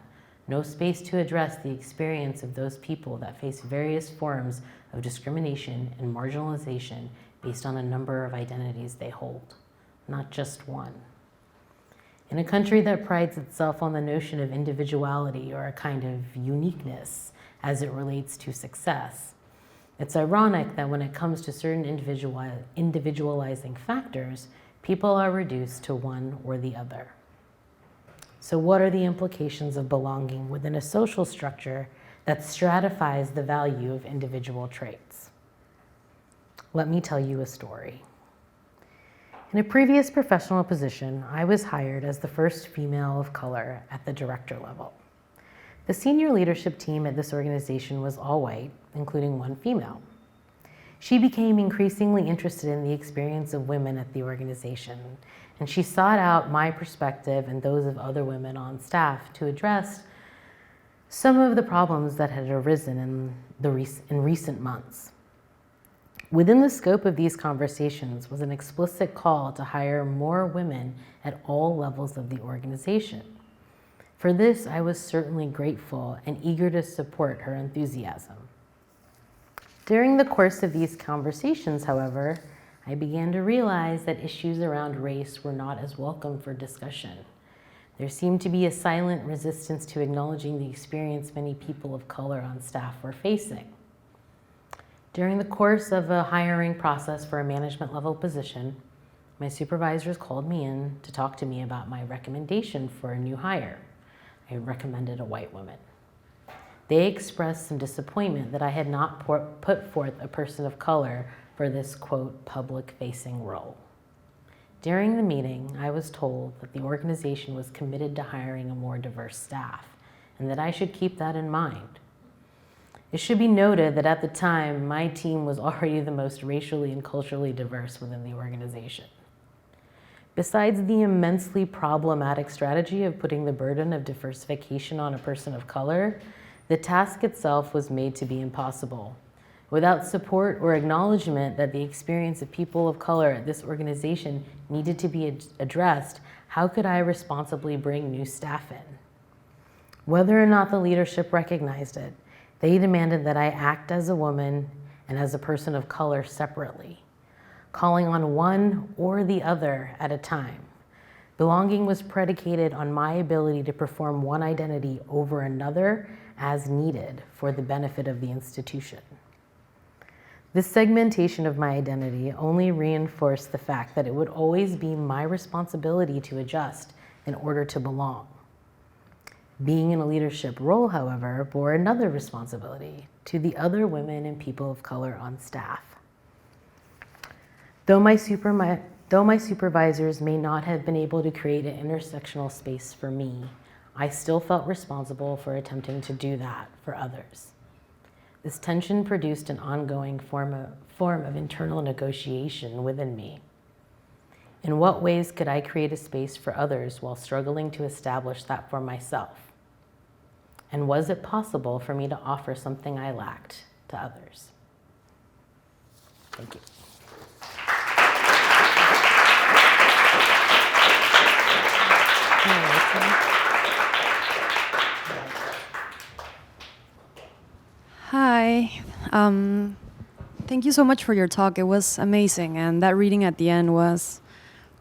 no space to address the experience of those people that face various forms of discrimination and marginalization based on a number of identities they hold, not just one. In a country that prides itself on the notion of individuality or a kind of uniqueness as it relates to success, it's ironic that when it comes to certain individualizing factors, people are reduced to one or the other. So what are the implications of belonging within a social structure that stratifies the value of individual traits? Let me tell you a story. In a previous professional position, I was hired as the first female of color at the director level. The senior leadership team at this organization was all white, including one female. She became increasingly interested in the experience of women at the organization, and she sought out my perspective and those of other women on staff to address some of the problems that had arisen in recent months. Within the scope of these conversations was an explicit call to hire more women at all levels of the organization. For this, I was certainly grateful and eager to support her enthusiasm. During the course of these conversations, however, I began to realize that issues around race were not as welcome for discussion. There seemed to be a silent resistance to acknowledging the experience many people of color on staff were facing. During the course of a hiring process for a management level position, my supervisors called me in to talk to me about my recommendation for a new hire. I recommended a white woman. They expressed some disappointment that I had not put forth a person of color for this, quote, public-facing role. During the meeting, I was told that the organization was committed to hiring a more diverse staff and that I should keep that in mind. It should be noted that at the time, my team was already the most racially and culturally diverse within the organization. Besides the immensely problematic strategy of putting the burden of diversification on a person of color, the task itself was made to be impossible Without support or acknowledgement that the experience of people of color at this organization needed to be addressed, how could I responsibly bring new staff in? Whether or not the leadership recognized it, they demanded that I act as a woman and as a person of color separately, calling on one or the other at a time. Belonging was predicated on my ability to perform one identity over another as needed for the benefit of the institution. This segmentation of my identity only reinforced the fact that it would always be my responsibility to adjust in order to belong. Being in a leadership role, however, bore another responsibility to the other women and people of color on staff. Though my supervisors may not have been able to create an intersectional space for me, I still felt responsible for attempting to do that for others. This tension produced an ongoing form of internal negotiation within me. In what ways could I create a space for others while struggling to establish that for myself? And was it possible for me to offer something I lacked to others? Thank you. Hi. Thank you so much for your talk. It was amazing, and that reading at the end was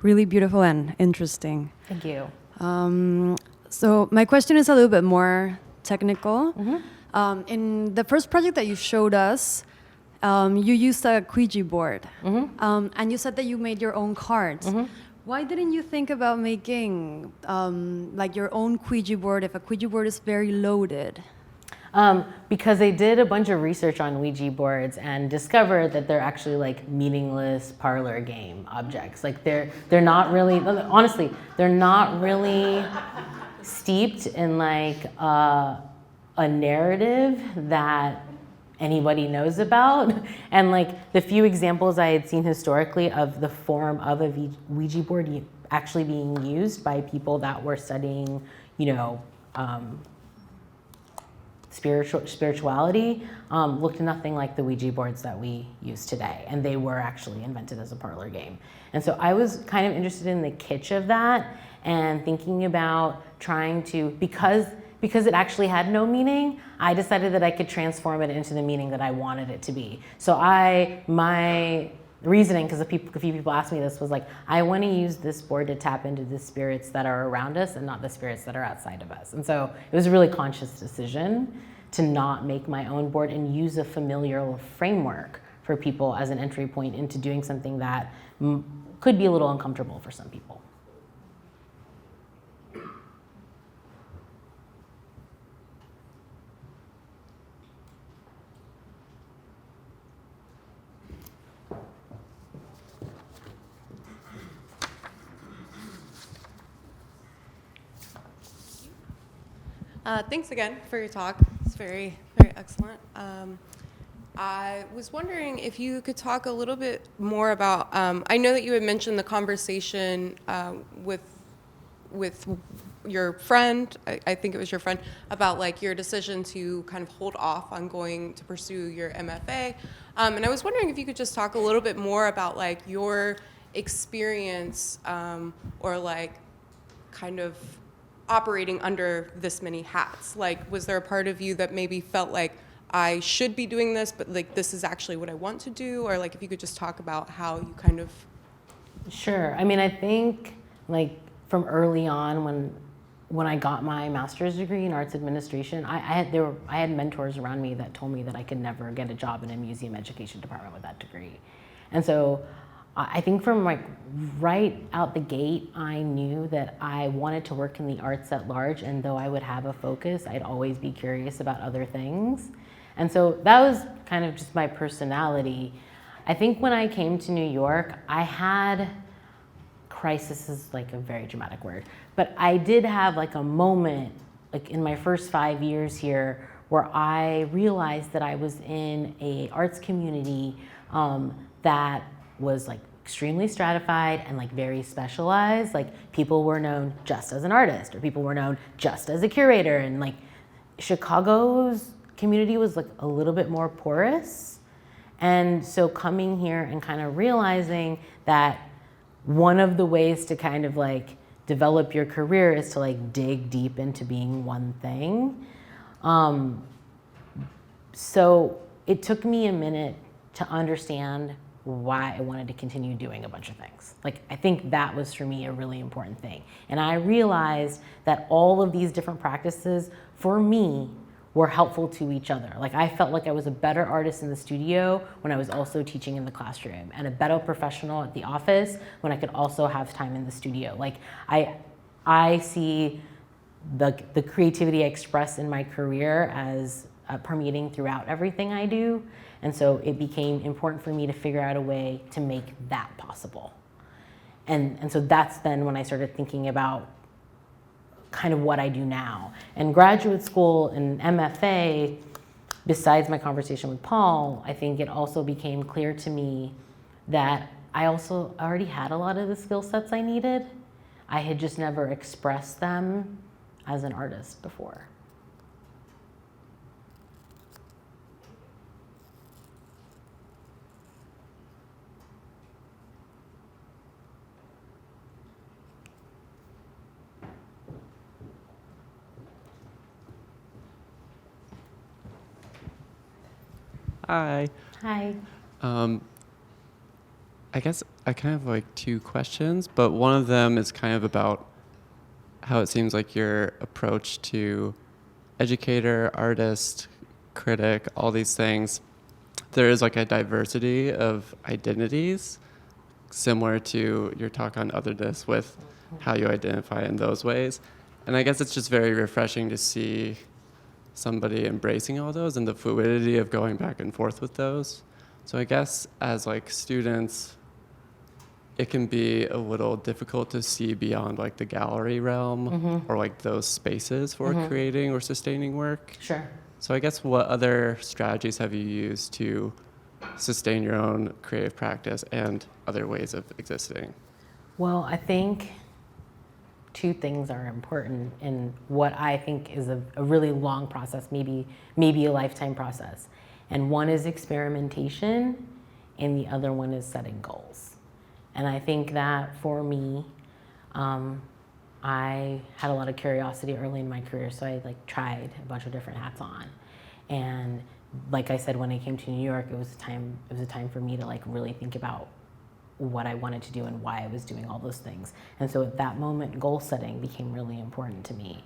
really beautiful and interesting. Thank you. So my question is a little bit more technical. In the first project that you showed us, you used a Ouija board, and you said that you made your own cards. Why didn't you think about making like your own Ouija board if a Ouija board is very loaded? Because they did a bunch of research on Ouija boards and discovered that they're actually like meaningless parlor game objects. Like they're not really, honestly, they're not really steeped in like a narrative that anybody knows about. And like the few examples I had seen historically of the form of a Ouija board actually being used by people that were studying, you know, spirituality looked nothing like the Ouija boards that we use today, and they were actually invented as a parlor game. And so I was kind of interested in the kitsch of that and thinking about trying to, because it actually had no meaning, I decided that I could transform it into the meaning that I wanted it to be. So my reasoning, because a few people asked me this, was like, I want to use this board to tap into the spirits that are around us and not the spirits that are outside of us. And so it was a really conscious decision to not make my own board and use a familiar framework for people as an entry point into doing something that could be a little uncomfortable for some people. Thanks again for your talk. It's very, very excellent. I was wondering if you could talk a little bit more about, I know that you had mentioned the conversation with your friend, I think it was your friend, about like your decision to kind of hold off on going to pursue your MFA. And I was wondering if you could just talk a little bit more about like your experience or like kind of operating under this many hats. Like, was there a part of you that maybe felt like I should be doing this, but like this is actually what I want to do? Or like if you could just talk about how you kind of... Sure. I mean, I think like from early on when I got my master's degree in arts administration, I had mentors around me that told me that I could never get a job in a museum education department with that degree. And so I think from like right out the gate, I knew that I wanted to work in the arts at large, and though I would have a focus, I'd always be curious about other things. And so that was kind of just my personality. I think when I came to New York, I had, crisis is like a very dramatic word, but I did have like a moment, like in my first 5 years here, where I realized that I was in a arts community that was like extremely stratified and like very specialized. Like people were known just as an artist, or people were known just as a curator, and like Chicago's community was like a little bit more porous And so coming here and kind of realizing that one of the ways to kind of like develop your career is to like dig deep into being one thing. So it took me a minute to understand why I wanted to continue doing a bunch of things. Like, I think that was for me a really important thing. And I realized that all of these different practices for me were helpful to each other. Like, I felt like I was a better artist in the studio when I was also teaching in the classroom, and a better professional at the office when I could also have time in the studio. Like, I see the creativity I express in my career as permeating throughout everything I do. And so it became important for me to figure out a way to make that possible. And so that's then when I started thinking about kind of what I do now. And graduate school and MFA, besides my conversation with Paul, I think it also became clear to me that I also already had a lot of the skill sets I needed. I had just never expressed them as an artist before. Hi. Hi. I guess I kind of have like two questions, but one of them is kind of about how it seems like your approach to educator, artist, critic, all these things, there is like a diversity of identities similar to your talk on otherness with how you identify in those ways. And I guess it's just very refreshing to see somebody embracing all those and the fluidity of going back and forth with those. So I guess as like students, it can be a little difficult to see beyond like the gallery realm or like those spaces for creating or sustaining work. Sure. So I guess what other strategies have you used to sustain your own creative practice and other ways of existing? Well, I think two things are important in what I think is a really long process, maybe a lifetime process. And one is experimentation, and the other one is setting goals. And I think that for me, I had a lot of curiosity early in my career, so I like tried a bunch of different hats on. And like I said, when I came to New York, it was a time for me to like really think about what I wanted to do and why I was doing all those things. And so at that moment, goal setting became really important to me.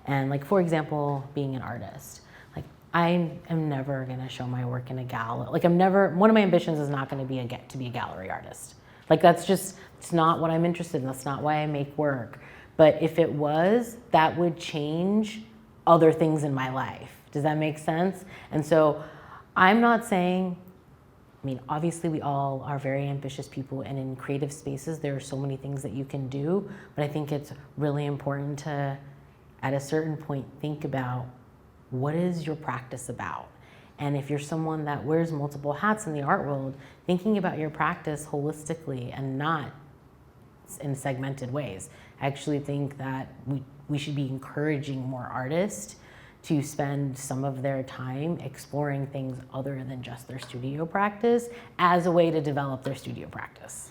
And like, for example, being an artist, like I am never gonna show my work in a gallery. Like one of my ambitions is not gonna be to be a gallery artist. Like it's not what I'm interested in. That's not why I make work. But if it was, that would change other things in my life. Does that make sense? And so I'm not saying, I mean, obviously we all are very ambitious people, and in creative spaces, there are so many things that you can do, but I think it's really important to, at a certain point, think about what is your practice about? And if you're someone that wears multiple hats in the art world, thinking about your practice holistically and not in segmented ways. I actually think that we should be encouraging more artists to spend some of their time exploring things other than just their studio practice as a way to develop their studio practice.